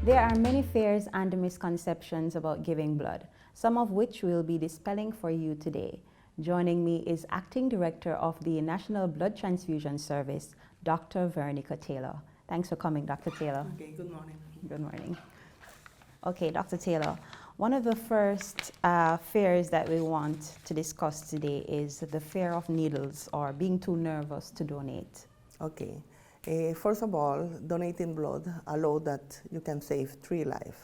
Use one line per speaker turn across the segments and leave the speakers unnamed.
There are many fears and misconceptions about giving blood, some of which we'll be dispelling for you today. Joining me is Acting Director of the National Blood Transfusion Service, Dr. Veronica Taylor. Thanks for coming, Dr. Taylor.
Okay, good morning.
Good morning. Okay, Dr. Taylor, one of the first fears that we want to discuss today is the fear of needles or being too nervous to donate.
Okay. First of all, donating blood allows that you can save 3 lives.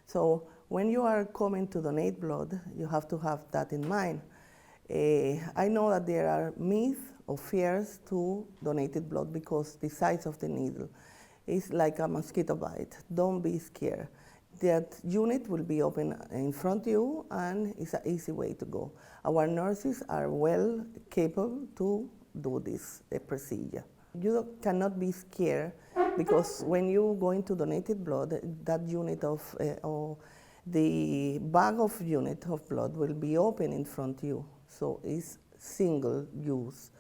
So when you are coming to donate blood, you have to have that in mind. I know that there are myths or fears to donated blood because the size of the needle is like a mosquito bite. Don't be scared. That unit will be open in front of you, and it's an easy way to go. Our nurses are well capable to do this procedure. You cannot be scared because when you go into donated blood, that unit of, or the bag of unit of blood will be open in front of you. So it's single use.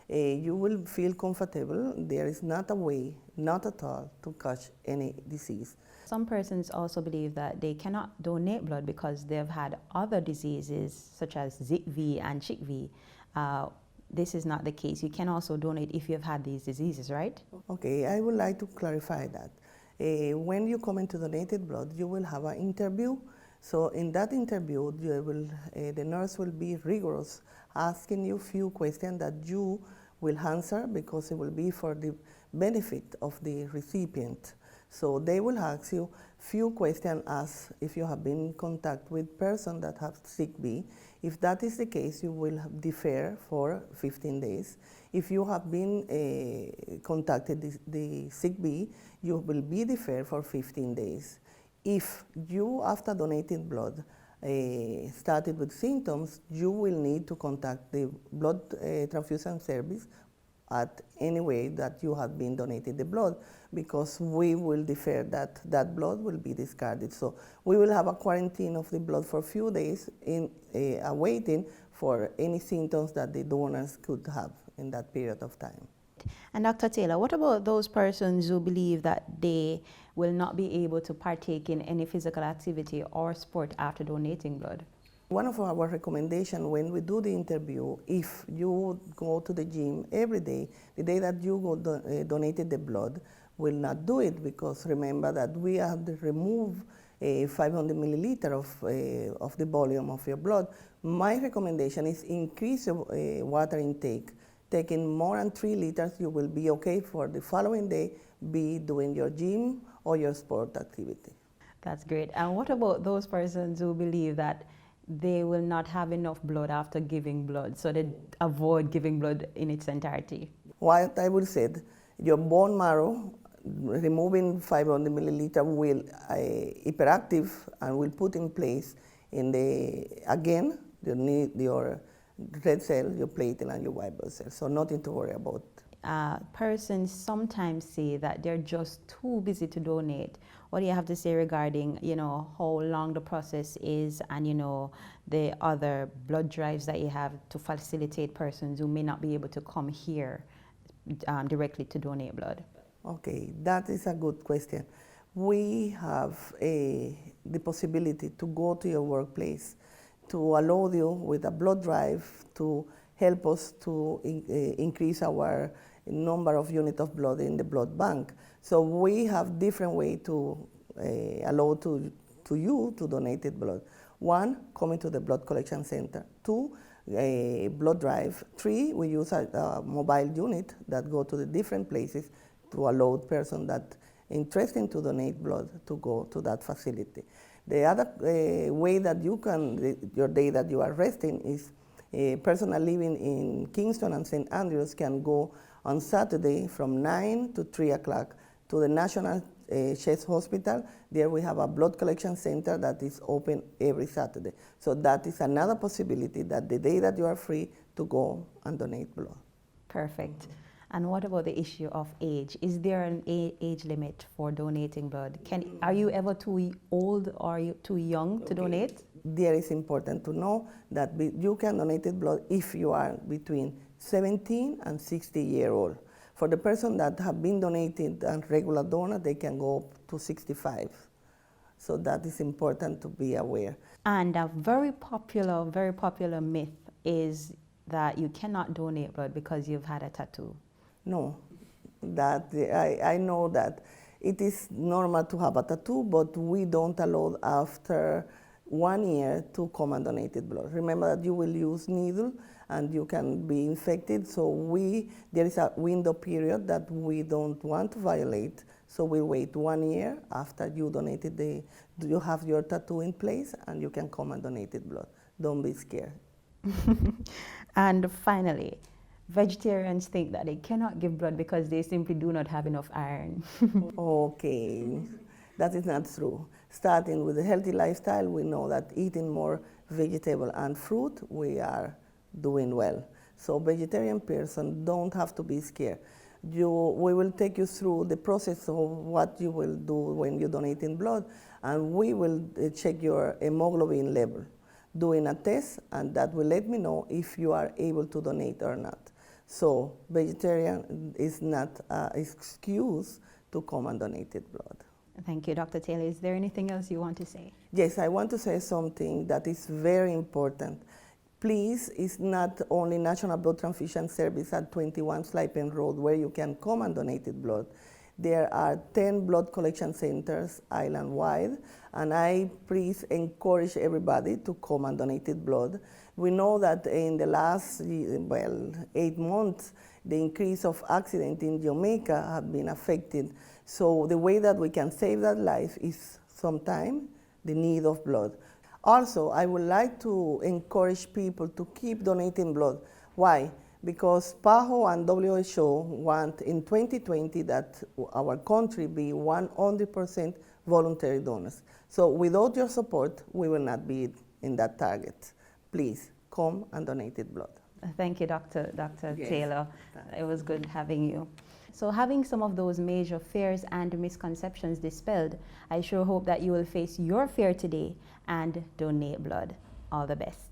You will feel comfortable. There is not a way, not at all, to catch any disease.
Some persons also believe that they cannot donate blood because they've had other diseases such as ZIKV and CHIKV. This is not the case. You can also donate if you've had these diseases, right?
Okay, I would like to clarify that. When you come into donated blood, you will have an interview. So in that interview, the nurse will be rigorous, asking you few questions that you will answer because it will be for the benefit of the recipient. So they will ask you few questions as if you have been in contact with person that have ZIKV. If that is the case, you will defer for 15 days. If you have been contacted the ZIKV, you will be deferred for 15 days. If you, after donating blood, started with symptoms, you will need to contact the blood transfusion service at any way that you have been donated the blood, because we will defer that blood will be discarded. So we will have a quarantine of the blood for a few days in awaiting for any symptoms that the donors could have in that period of time.
And Dr. Taylor, what about those persons who believe that they will not be able to partake in any physical activity or sport after donating blood?
One of our recommendations when we do the interview, if you go to the gym every day, the day that you go donated the blood, will not do it, because remember that we have to remove 500 milliliter of the volume of your blood. My recommendation is increase your water intake. Taking more than 3 liters, you will be okay for the following day, be doing your gym or your sport activity.
That's great. And what about those persons who believe that they will not have enough blood after giving blood, so they avoid giving blood in its entirety?
What I would say, your bone marrow, removing 500 milliliter will hyperactive and will put in place in again, you need your red cell, your platelet, and your white blood cell. So nothing to worry about.
Persons sometimes say that they're just too busy to donate. What do you have to say regarding, how long the process is and, the other blood drives that you have to facilitate persons who may not be able to come here directly to donate blood?
Okay, that is a good question. We have the possibility to go to your workplace to allow you with a blood drive to help us to increase our number of units of blood in the blood bank. So we have different ways to allow to you to donate blood. 1, coming to the blood collection center. 2, a blood drive. 3, we use a mobile unit that go to the different places to allow person that interested to donate blood to go to that facility. The other way that you can, your day that you are resting, is a person living in Kingston and St. Andrews can go on Saturday from 9 to 3 o'clock to the National Chest Hospital. There we have a blood collection center that is open every Saturday. So that is another possibility, that the day that you are free to go and donate blood.
Perfect. And what about the issue of age? Is there an age limit for donating blood? Are you ever too old or are you too young to donate?
There is important to know that you can donate blood if you are between 17 and 60 years old. For the person that have been donated and regular donor, they can go up to 65. So that is important to be aware.
And a very popular myth is that you cannot donate blood because you've had a tattoo.
No, that I know that it is normal to have a tattoo, but we don't allow after 1 year to come and donate blood. Remember that you will use needle and you can be infected, so there is a window period that we don't want to violate. So we wait 1 year after you donated you have your tattoo in place, and you can come and donate blood. Don't be scared.
And finally, vegetarians think that they cannot give blood because they simply do not have enough iron.
Okay, that is not true. Starting with a healthy lifestyle, we know that eating more vegetable and fruit, we are doing well. So vegetarian person don't have to be scared. We will take you through the process of what you will do when you donate in blood, and we will check your hemoglobin level, doing a test, and that will let me know if you are able to donate or not. So vegetarian is not an excuse to come and donate blood.
Thank you, Dr. Taylor. Is there anything else you want to say?
Yes, I want to say something that is very important. Please, it's not only National Blood Transfusion Service at 21 Slipen Road where you can come and donate blood. There are 10 blood collection centers island-wide, and I please encourage everybody to come and donate blood. We know that in the last, 8 months, the increase of accidents in Jamaica have been affected. So the way that we can save that life is sometimes the need of blood. Also, I would like to encourage people to keep donating blood. Why? Because PAHO and WHO want in 2020 that our country be 100% voluntary donors. So without your support, we will not be in that target. Please come and donate blood.
Thank you, Dr.
Yes.
Taylor. It was good having you. So having some of those major fears and misconceptions dispelled, I sure hope that you will face your fear today and donate blood. All the best.